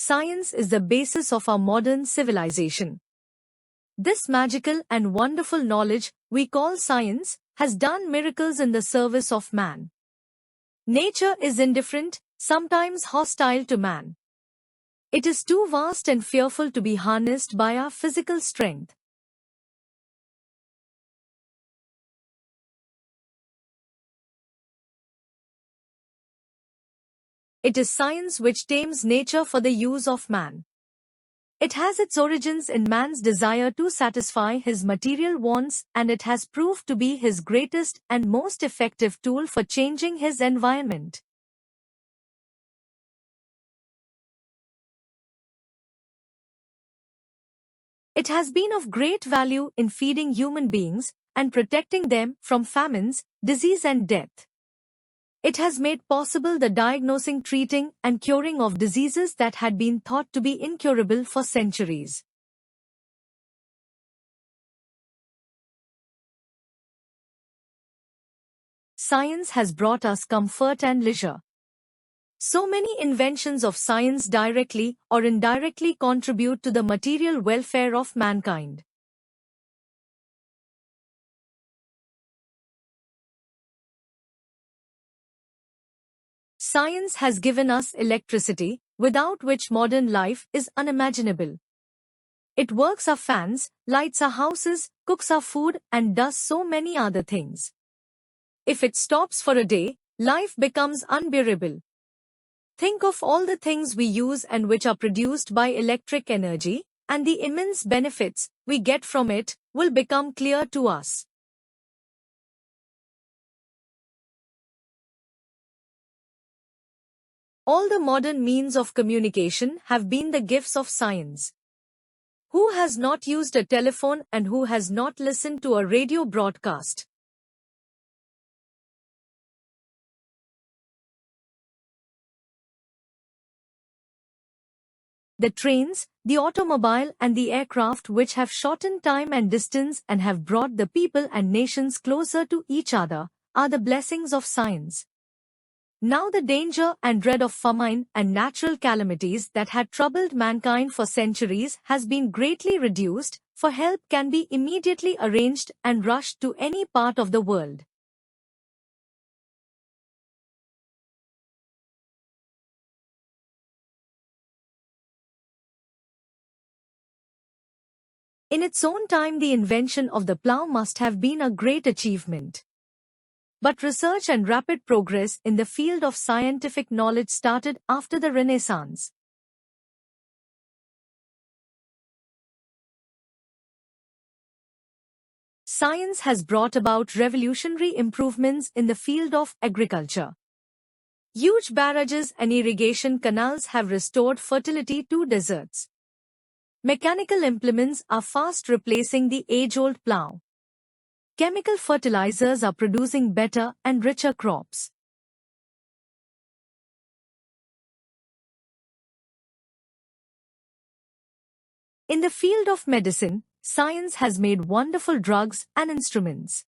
Science is the basis of our modern civilization. This magical and wonderful knowledge we call science has done miracles in the service of man. Nature is indifferent, sometimes hostile to man. It is too vast and fearful to be harnessed by our physical strength. It is science which tames nature for the use of man. It has its origins in man's desire to satisfy his material wants, and it has proved to be his greatest and most effective tool for changing his environment. It has been of great value in feeding human beings and protecting them from famines, disease and death. It has made possible the diagnosing, treating, and curing of diseases that had been thought to be incurable for centuries. Science has brought us comfort and leisure. So many inventions of science directly or indirectly contribute to the material welfare of mankind. Science has given us electricity, without which modern life is unimaginable. It works our fans, lights our houses, cooks our food, and does so many other things. If it stops for a day, life becomes unbearable. Think of all the things we use and which are produced by electric energy, and the immense benefits we get from it will become clear to us. All the modern means of communication have been the gifts of science. Who has not used a telephone and who has not listened to a radio broadcast? The trains, the automobile and the aircraft which have shortened time and distance and have brought the people and nations closer to each other are the blessings of science. Now the danger and dread of famine and natural calamities that had troubled mankind for centuries has been greatly reduced, for help can be immediately arranged and rushed to any part of the world. In its own time, the invention of the plough must have been a great achievement. But research and rapid progress in the field of scientific knowledge started after the Renaissance. Science has brought about revolutionary improvements in the field of agriculture. Huge barrages and irrigation canals have restored fertility to deserts. Mechanical implements are fast replacing the age-old plough. Chemical fertilizers are producing better and richer crops. In the field of medicine, science has made wonderful drugs and instruments.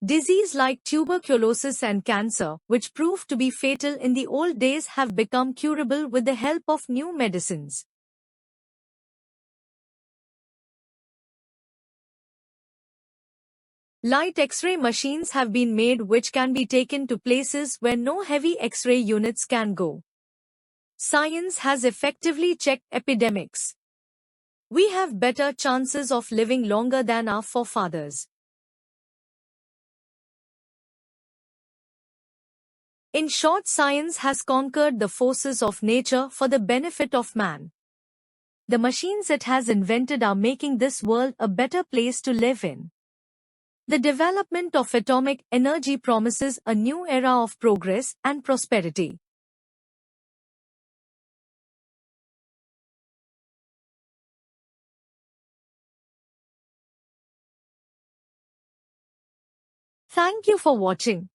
Diseases like tuberculosis and cancer, which proved to be fatal in the old days, have become curable with the help of new medicines. Light X-ray machines have been made which can be taken to places where no heavy X-ray units can go. Science has effectively checked epidemics. We have better chances of living longer than our forefathers. In short, science has conquered the forces of nature for the benefit of man. The machines it has invented are making this world a better place to live in. The development of atomic energy promises a new era of progress and prosperity. Thank you for watching.